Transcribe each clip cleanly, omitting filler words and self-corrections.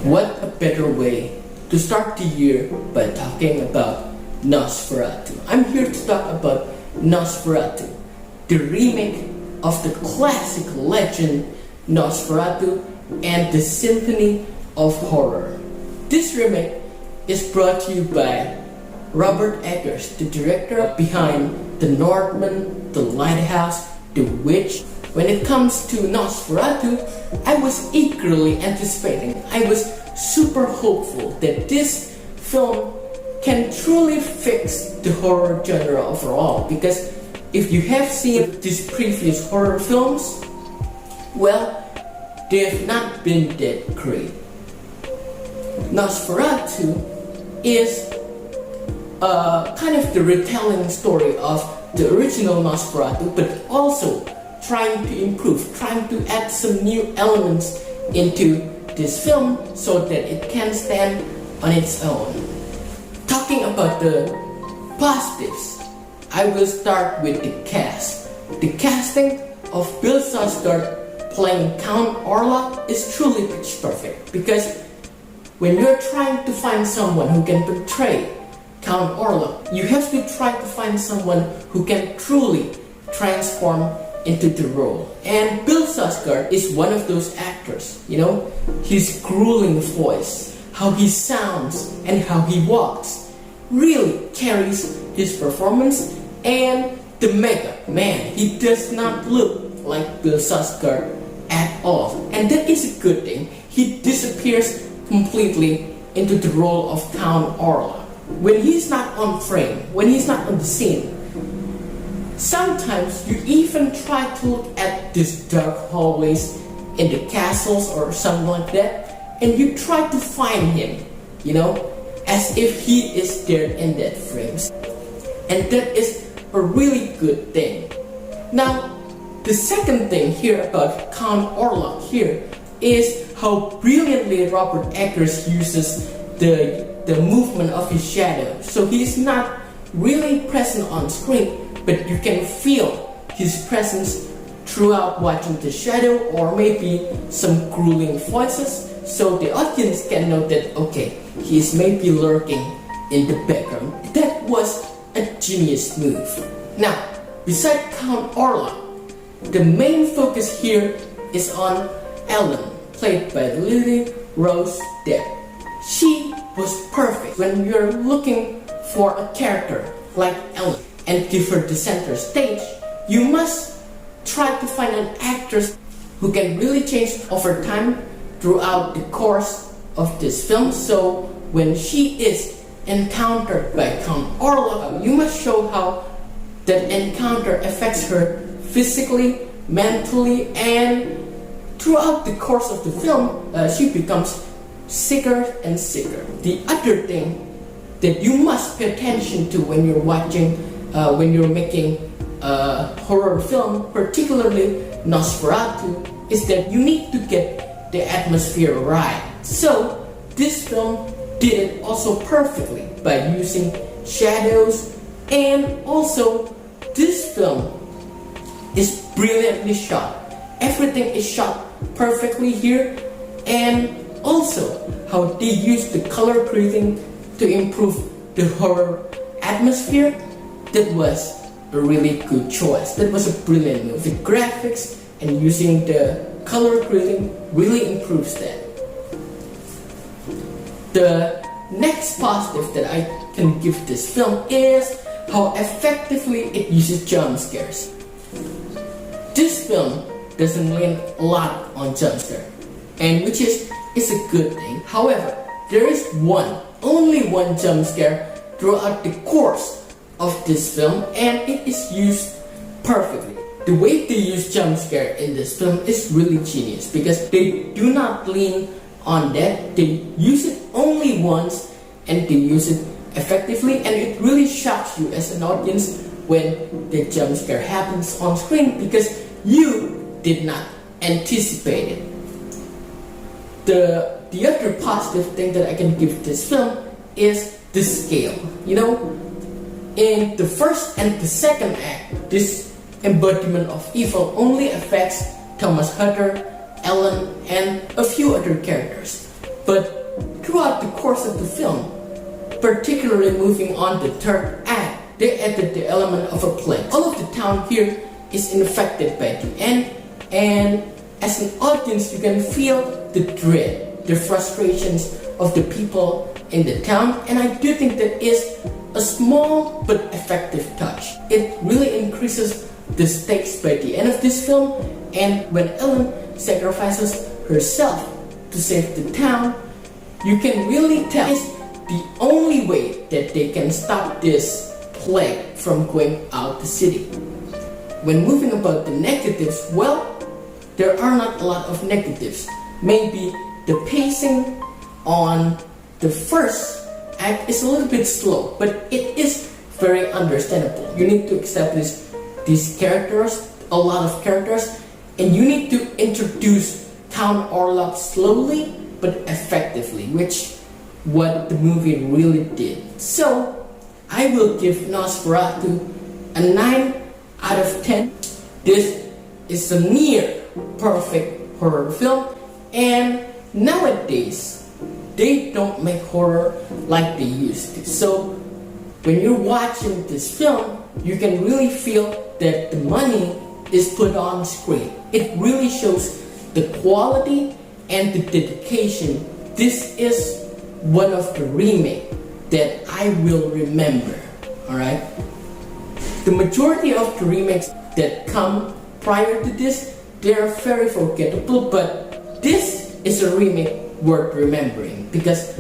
What a better way to start the year by talking about Nosferatu. I'm here to talk about Nosferatu, the remake of the classic legend Nosferatu and the Symphony of Horror. This remake is brought to you by Robert Eggers, the director behind The Northman, The Lighthouse, The Witch. When it comes to Nosferatu, I was eagerly anticipating. I was super hopeful that this film can truly fix the horror genre overall, because if you have seen these previous horror films, well, they have not been that great. Nosferatu is kind of the retelling story of the original Nosferatu, but also trying to improve, trying to add some new elements into this film so that it can stand on its own. Talking about the positives, I will start with the cast. The casting of Bill Skarsgård playing Count Orlok is truly pitch perfect, because when you're trying to find someone who can portray Count Orlok, you have to try to find someone who can truly transform into the role. And Bill Skarsgård is one of those actors, his grueling voice, how he sounds and how he walks really carries his performance. And the makeup, man, he does not look like Bill Skarsgård at all, and that is a good thing. He disappears completely into the role of Count Orlok. When he's not on frame, when he's not on the scene, sometimes you even try to look at these dark hallways in the castles or something like that, and you try to find him, as if he is there in that frame. And that is a really good thing. Now, the second thing here about Count Orlok here is how brilliantly Robert Eggers uses the movement of his shadow. So he's not really present on screen, but you can feel his presence throughout watching the shadow or maybe some grueling voices, so the audience can know that, okay, he's maybe lurking in the background. That was a genius move. Now, beside Count Orlok, the main focus here is on Ellen, played by Lily Rose Depp. She was perfect. When you're looking for a character like Ellen and give her the center stage, you must try to find an actress who can really change over time throughout the course of this film. So when she is encountered by Count Orlok, you must show how that encounter affects her physically, mentally, and throughout the course of the film, she becomes sicker and sicker. The other thing that you must pay attention to when you're watching, when you're making a horror film, particularly Nosferatu, is that you need to get the atmosphere right. So this film did it also perfectly by using shadows, and also this film is brilliantly shot. Everything is shot perfectly here, and also how they use the color grading to improve the horror atmosphere. That was a really good choice. That was a brilliant move. The graphics and using the color grading really improves that. The next positive that I can give this film is how effectively it uses jump scares. This film doesn't lean a lot on jump scare, and which is a good thing. However, there is only one jump scare throughout the course of this film, and it is used perfectly. The way they use jump scare in this film is really genius, because they do not lean on that. They use it only once, and they use it effectively, and it really shocks you as an audience when the jump scare happens on screen, because you did not anticipate it. The other positive thing that I can give this film is the scale. In the first and the second act, this embodiment of evil only affects Thomas Hutter, Ellen, and a few other characters. But throughout the course of the film, particularly moving on the third act, they added the element of a plague. All of the town here is infected by the end, and as an audience you can feel the dread, the frustrations of the people in the town, and I do think that is a small but effective touch. It really increases the stakes by the end of this film, and when Ellen sacrifices herself to save the town, you can really tell it's the only way that they can stop this plague from going out the city. When moving about the negatives, well, there are not a lot of negatives. Maybe the pacing on the first act is a little bit slow, but it is very understandable. You need to establish these characters, a lot of characters, and you need to introduce Count Orlok slowly but effectively, which what the movie really did. So I will give Nosferatu a 9 out of 10. This is a near perfect horror film, and nowadays they don't make horror like they used to. So when you're watching this film, you can really feel that the money is put on screen. It really shows the quality and the dedication. This is one of the remakes that I will remember. Alright? The majority of the remakes that come prior to this, they are very forgettable, but this is a remake worth remembering because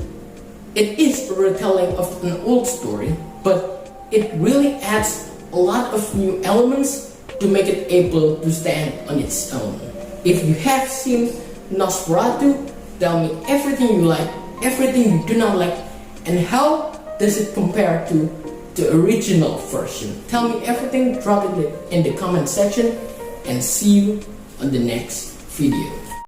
it is a retelling of an old story, but it really adds a lot of new elements to make it able to stand on its own. If you have seen Nosferatu, tell me everything you like, everything you do not like, and how does it compare to the original version. Tell me everything, drop it in the comment section, and see you on the next video.